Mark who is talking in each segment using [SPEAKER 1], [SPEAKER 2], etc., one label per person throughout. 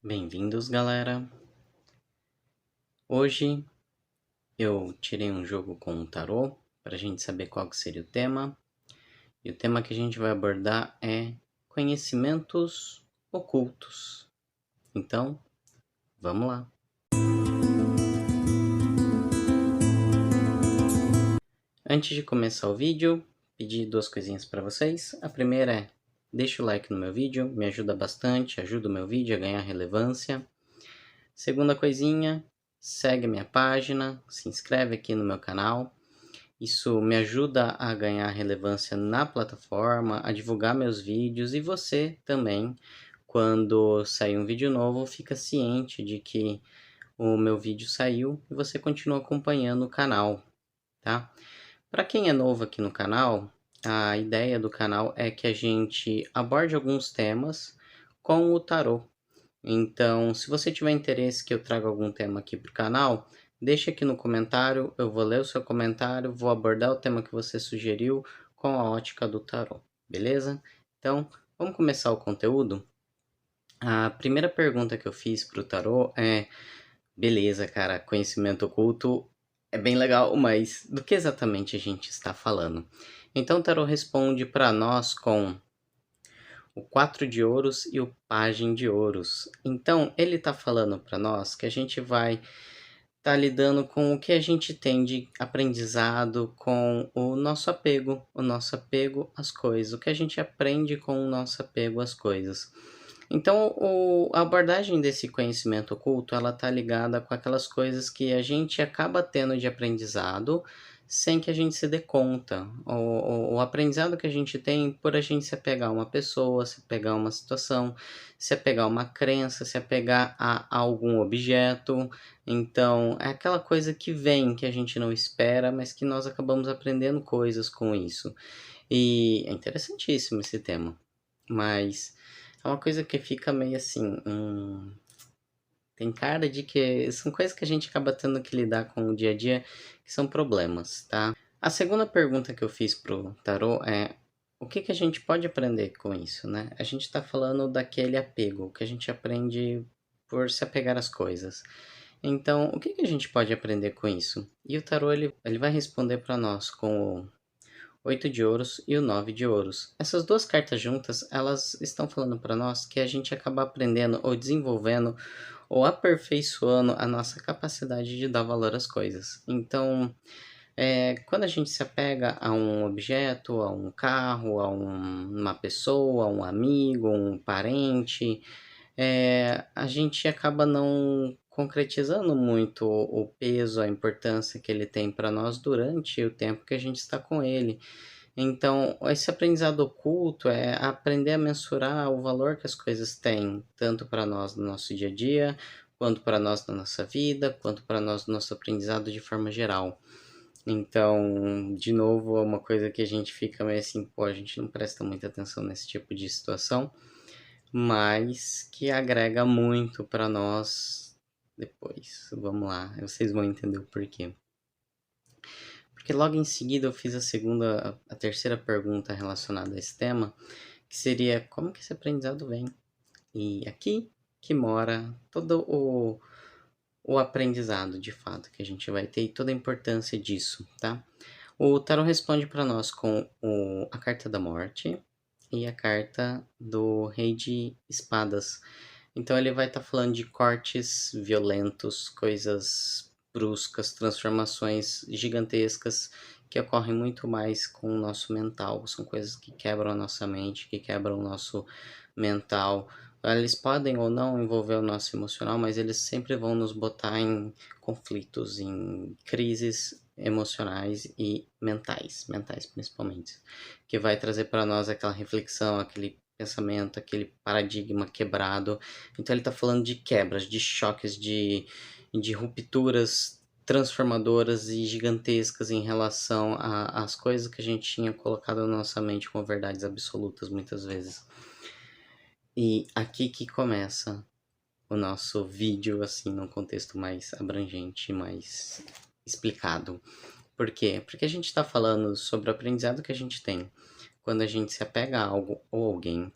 [SPEAKER 1] Bem-vindos, galera! Hoje eu tirei um jogo com o tarô para a gente saber qual que seria o tema. E o tema que a gente vai abordar é conhecimentos ocultos. Então, vamos lá! Antes de começar o vídeo, pedi duas coisinhas para vocês. A primeira é, deixa o like no meu vídeo, me ajuda bastante, ajuda o meu vídeo a ganhar relevância. Segunda coisinha, segue minha página, se inscreve aqui no meu canal. Isso me ajuda a ganhar relevância na plataforma, a divulgar meus vídeos e você também, quando sair um vídeo novo, fica ciente de que o meu vídeo saiu e você continua acompanhando o canal, tá? Para quem é novo aqui no canal, a ideia do canal é que a gente aborde alguns temas com o tarô. Então, se você tiver interesse que eu traga algum tema aqui para o canal, deixa aqui no comentário, eu vou ler o seu comentário, vou abordar o tema que você sugeriu com a ótica do tarô, beleza? Então, vamos começar o conteúdo? A primeira pergunta que eu fiz para o tarô é: beleza, cara, conhecimento oculto é bem legal, mas do que exatamente a gente está falando? Então, o tarô responde para nós com o 4 de ouros e o pajem de ouros. Então, ele está falando para nós que a gente vai estar lidando com o que a gente tem de aprendizado com o nosso apego às coisas, o que a gente aprende com o nosso apego às coisas. Então, a abordagem desse conhecimento oculto, ela está ligada com aquelas coisas que a gente acaba tendo de aprendizado sem que a gente se dê conta. O aprendizado que a gente tem por a gente se apegar a uma pessoa, se apegar a uma situação, se apegar a uma crença, se apegar a algum objeto. Então, é aquela coisa que vem, que a gente não espera, mas que nós acabamos aprendendo coisas com isso. E é interessantíssimo esse tema, mas é uma coisa que fica meio assim, tem cara de que são coisas que a gente acaba tendo que lidar com o dia a dia, que são problemas, tá? A segunda pergunta que eu fiz pro tarô é: o que que a gente pode aprender com isso, né? A gente tá falando daquele apego, que a gente aprende por se apegar às coisas. Então, o que que a gente pode aprender com isso? E o tarô, ele vai responder para nós com o 8 de ouros e o 9 de ouros. Essas duas cartas juntas, elas estão falando para nós que a gente acaba aprendendo ou desenvolvendo ou aperfeiçoando a nossa capacidade de dar valor às coisas. Então, quando a gente se apega a um objeto, a um carro, a uma pessoa, a um amigo, um parente, a gente acaba não concretizando muito o peso, a importância que ele tem para nós durante o tempo que a gente está com ele. Então, esse aprendizado oculto é aprender a mensurar o valor que as coisas têm, tanto para nós no nosso dia a dia, quanto para nós na nossa vida, quanto para nós no nosso aprendizado de forma geral. Então, de novo, é uma coisa que a gente fica meio assim, pô, a gente não presta muita atenção nesse tipo de situação, mas que agrega muito para nós depois. Vamos lá, vocês vão entender o porquê. Porque logo em seguida eu fiz a terceira pergunta relacionada a esse tema, que seria: como que esse aprendizado vem? E aqui que mora todo o aprendizado de fato que a gente vai ter e toda a importância disso, tá? O tarot responde para nós com a carta da morte e a carta do rei de espadas. Então ele vai estar falando de cortes violentos, coisas bruscas, transformações gigantescas que ocorrem muito mais com o nosso mental. São coisas que quebram a nossa mente, que quebram o nosso mental. Eles podem ou não envolver o nosso emocional, mas eles sempre vão nos botar em conflitos, em crises emocionais e mentais principalmente, que vai trazer para nós aquela reflexão, aquele pensamento, aquele paradigma quebrado. Então ele está falando de quebras, de choques, de rupturas transformadoras e gigantescas em relação às coisas que a gente tinha colocado na nossa mente como verdades absolutas muitas vezes. E aqui que começa o nosso vídeo, assim, num contexto mais abrangente, mais explicado. Por quê? Porque a gente está falando sobre o aprendizado que a gente tem quando a gente se apega a algo ou alguém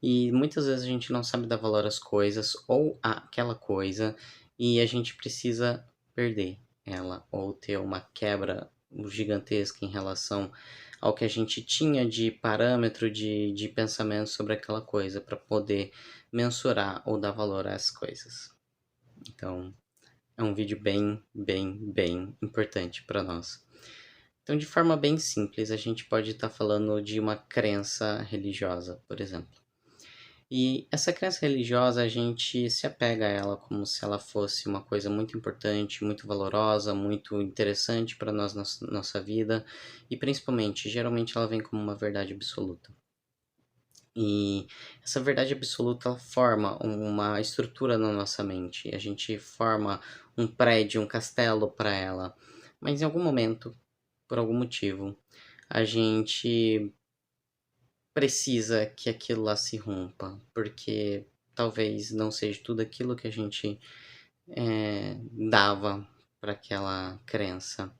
[SPEAKER 1] E muitas vezes a gente não sabe dar valor às coisas ou àquela coisa e a gente precisa perder ela ou ter uma quebra gigantesca em relação ao que a gente tinha de parâmetro de pensamento sobre aquela coisa para poder mensurar ou dar valor às coisas. Então, é um vídeo bem importante para nós. Então, de forma bem simples, a gente pode estar falando de uma crença religiosa, por exemplo. E essa crença religiosa, a gente se apega a ela como se ela fosse uma coisa muito importante, muito valorosa, muito interessante para nós, nossa vida, e principalmente, geralmente ela vem como uma verdade absoluta. E essa verdade absoluta ela forma uma estrutura na nossa mente. A gente forma um prédio, um castelo para ela. Mas em algum momento, por algum motivo, a gente precisa que aquilo lá se rompa, porque talvez não seja tudo aquilo que a gente dava para aquela crença.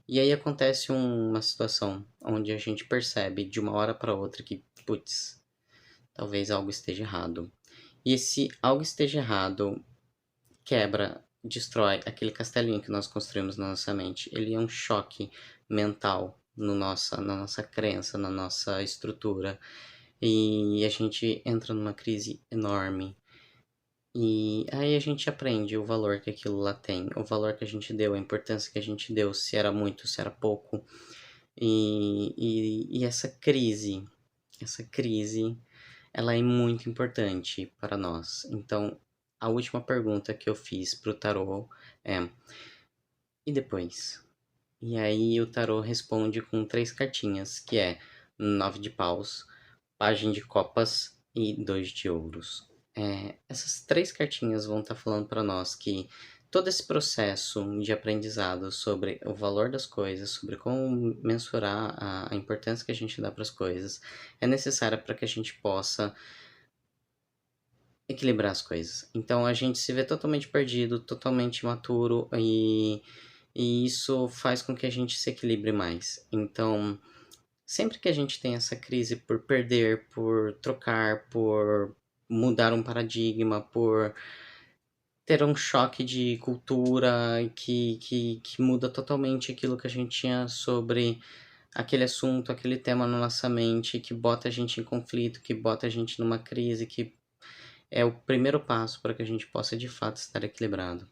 [SPEAKER 1] E aí acontece uma situação onde a gente percebe de uma hora para outra que, putz, talvez algo esteja errado. E se algo esteja errado, quebra, destrói aquele castelinho que nós construímos na nossa mente. Ele é um choque mental no na nossa crença, na nossa estrutura. E a gente entra numa crise enorme. E aí a gente aprende o valor que aquilo lá tem, o valor que a gente deu, a importância que a gente deu, se era muito, se era pouco. E essa crise, ela é muito importante para nós. Então, a última pergunta que eu fiz pro tarô é: e depois? E aí o tarô responde com 3 cartinhas, que é 9 de paus, pajem de copas e 2 de ouros. Essas 3 cartinhas vão estar falando para nós que todo esse processo de aprendizado sobre o valor das coisas, sobre como mensurar a importância que a gente dá para as coisas, é necessária para que a gente possa equilibrar as coisas. Então a gente se vê totalmente perdido, totalmente imaturo e isso faz com que a gente se equilibre mais. Então, sempre que a gente tem essa crise por perder, por trocar, por mudar um paradigma, por ter um choque de cultura que muda totalmente aquilo que a gente tinha sobre aquele assunto, aquele tema na nossa mente, que bota a gente em conflito, que bota a gente numa crise, que é o primeiro passo para que a gente possa de fato estar equilibrado.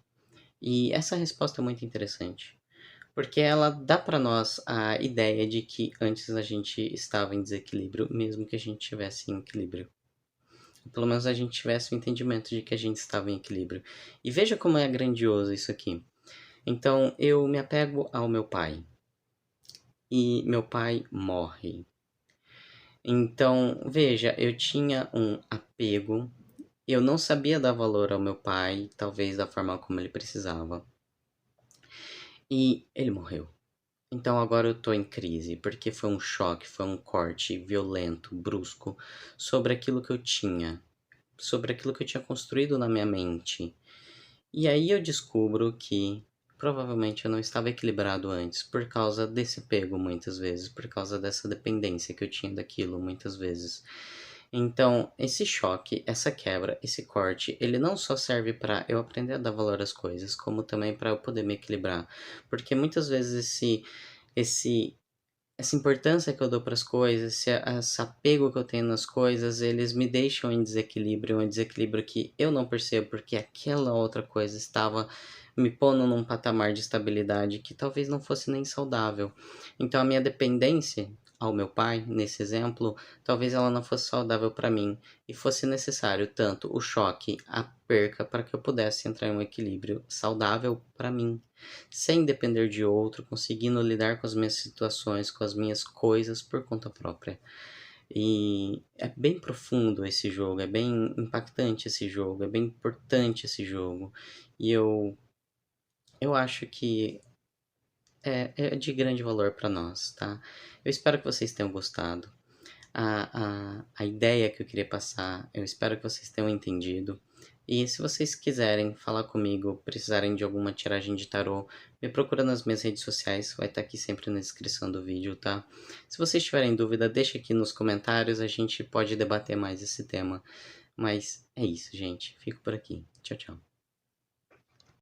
[SPEAKER 1] E essa resposta é muito interessante, porque ela dá para nós a ideia de que antes a gente estava em desequilíbrio, mesmo que a gente estivesse em equilíbrio. Pelo menos a gente tivesse o entendimento de que a gente estava em equilíbrio. E veja como é grandioso isso aqui. Então, eu me apego ao meu pai. E meu pai morre. Então, veja, eu tinha um apego. Eu não sabia dar valor ao meu pai, talvez da forma como ele precisava. E ele morreu. Então agora eu tô em crise, porque foi um choque, foi um corte violento, brusco, sobre aquilo que eu tinha, sobre aquilo que eu tinha construído na minha mente. E aí eu descubro que provavelmente eu não estava equilibrado antes, por causa desse apego muitas vezes, por causa dessa dependência que eu tinha daquilo muitas vezes. Então, esse choque, essa quebra, esse corte, ele não só serve para eu aprender a dar valor às coisas, como também para eu poder me equilibrar. Porque muitas vezes esse essa importância que eu dou para as coisas, esse apego que eu tenho nas coisas, eles me deixam em desequilíbrio, um desequilíbrio que eu não percebo, porque aquela outra coisa estava me pondo num patamar de estabilidade que talvez não fosse nem saudável. Então a minha dependência ao meu pai, nesse exemplo, talvez ela não fosse saudável para mim e fosse necessário tanto o choque, a perca, para que eu pudesse entrar em um equilíbrio saudável para mim, sem depender de outro, conseguindo lidar com as minhas situações, com as minhas coisas por conta própria. E é bem profundo esse jogo, é bem impactante esse jogo, é bem importante esse jogo. E eu acho que é de grande valor para nós, tá? Eu espero que vocês tenham gostado. A ideia que eu queria passar, eu espero que vocês tenham entendido. E se vocês quiserem falar comigo, precisarem de alguma tiragem de tarô, me procura nas minhas redes sociais, vai estar aqui sempre na descrição do vídeo, tá? Se vocês tiverem dúvida, deixa aqui nos comentários, a gente pode debater mais esse tema. Mas é isso, gente. Fico por aqui. Tchau, tchau.